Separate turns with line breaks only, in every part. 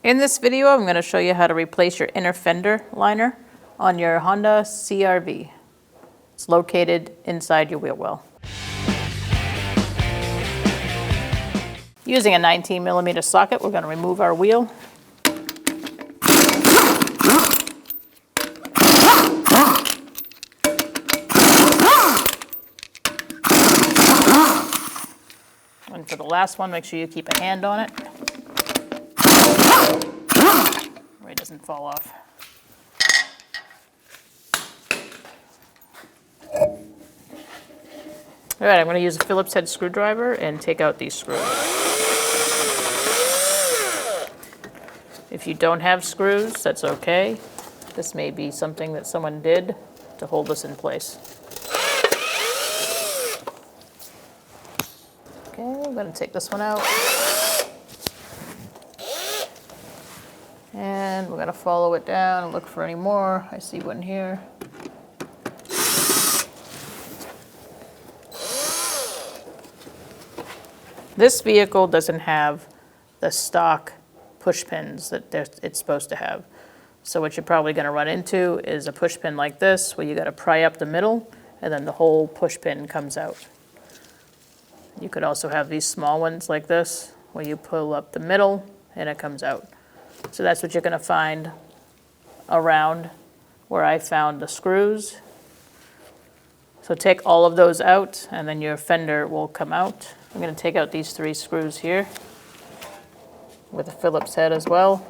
In this video, I'm going to show you how to replace your inner fender liner on your Honda CR-V. It's located inside your wheel well. Using a 19mm socket, we're going to remove our wheel. And for the last one, make sure you keep a hand on it, where it doesn't fall off. All right, I'm going to use a Phillips head screwdriver and take out these screws. If you don't have screws, that's okay. This may be something that someone did to hold this in place. Okay, I'm going to take this one out. And we're going to follow it down and look for any more. I see one here. This vehicle doesn't have the stock push pins that it's supposed to have. So what you're probably going to run into is a push pin like this, where you got to pry up the middle, and then the whole push pin comes out. You could also have these small ones like this, where you pull up the middle and it comes out. So that's what you're going to find around where I found the screws. So take all of those out, and then your fender will come out. I'm going to take out these 3 screws here with a Phillips head as well.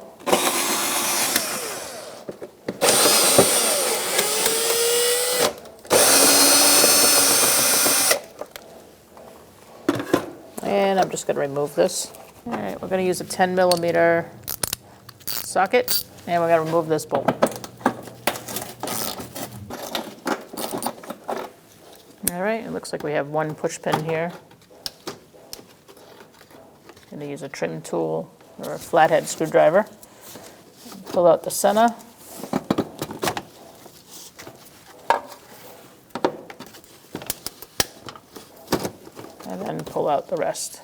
And I'm just going to remove this. All right, we're going to use a 10mm socket, and we're going to remove this bolt. All right, it looks like we have one push pin here. I'm going to use a trim tool or a flathead screwdriver. Pull out the center. And then pull out the rest.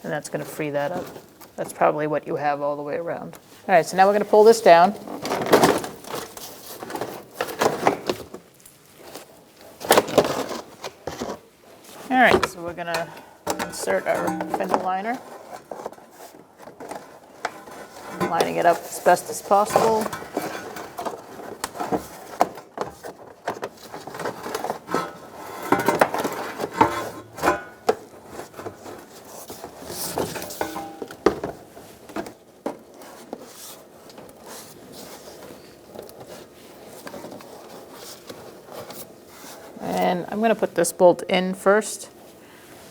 And that's going to free that up. That's probably what you have all the way around. All right, so now we're going to pull this down. All right, so we're going to insert our fender liner. Lining it up as best as possible. And I'm going to put this bolt in first.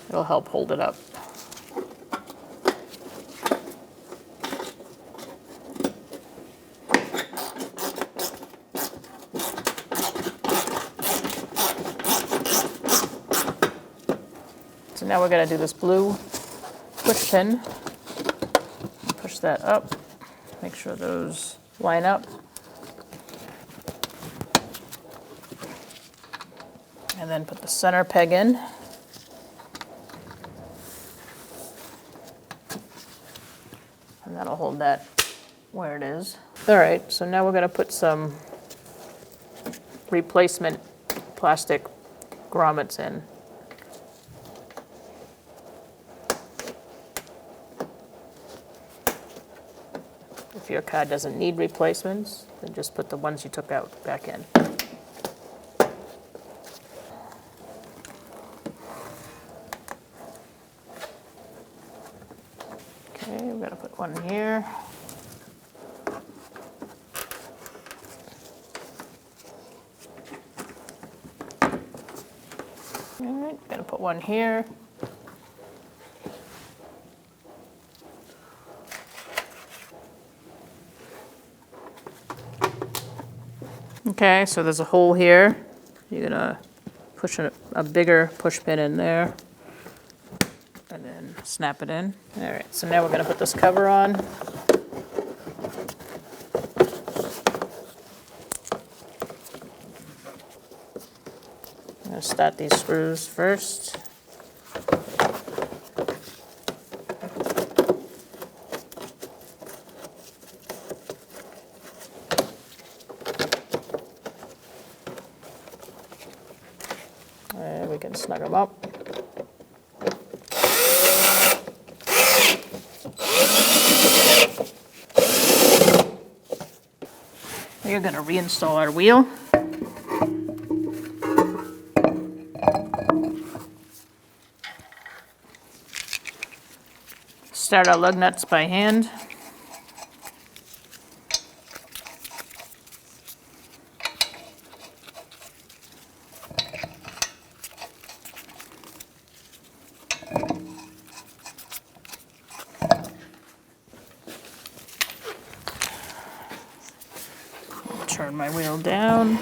It'll help hold it up. So now we're going to do this blue push pin. Push that up. Make sure those line up. And then put the center peg in. And that'll hold that where it is. All right, so now we're going to put some replacement plastic grommets in. If your car doesn't need replacements, then just put the ones you took out back in. Okay, we're going to put one here. All right, going to put one here. Okay, so there's a hole here. You're gonna push a bigger push pin in there and then snap it in. All right, so now we're gonna put this cover on. I'm gonna start these screws first. and snug them up. We're going to reinstall our wheel. Start our lug nuts by hand. Turn my wheel down.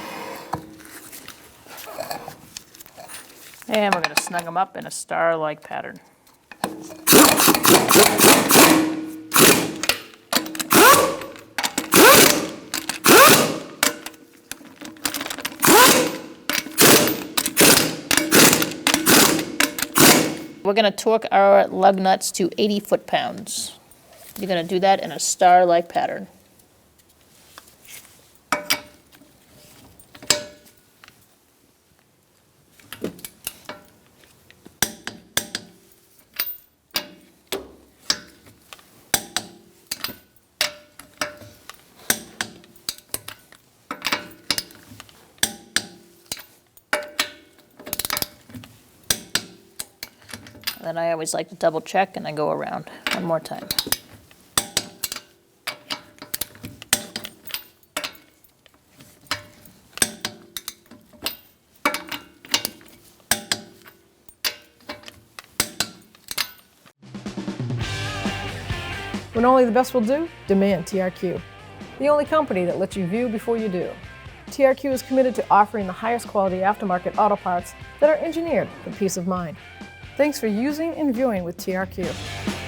And we're going to snug them up in a star-like pattern. We're going to torque our lug nuts to 80 foot-pounds. You're going to do that in a star-like pattern. Then I always like to double check and I go around one more time.
When only the best will do, demand TRQ. The only company that lets you view before you do. TRQ is committed to offering the highest quality aftermarket auto parts that are engineered for peace of mind. Thanks for using and viewing with TRQ.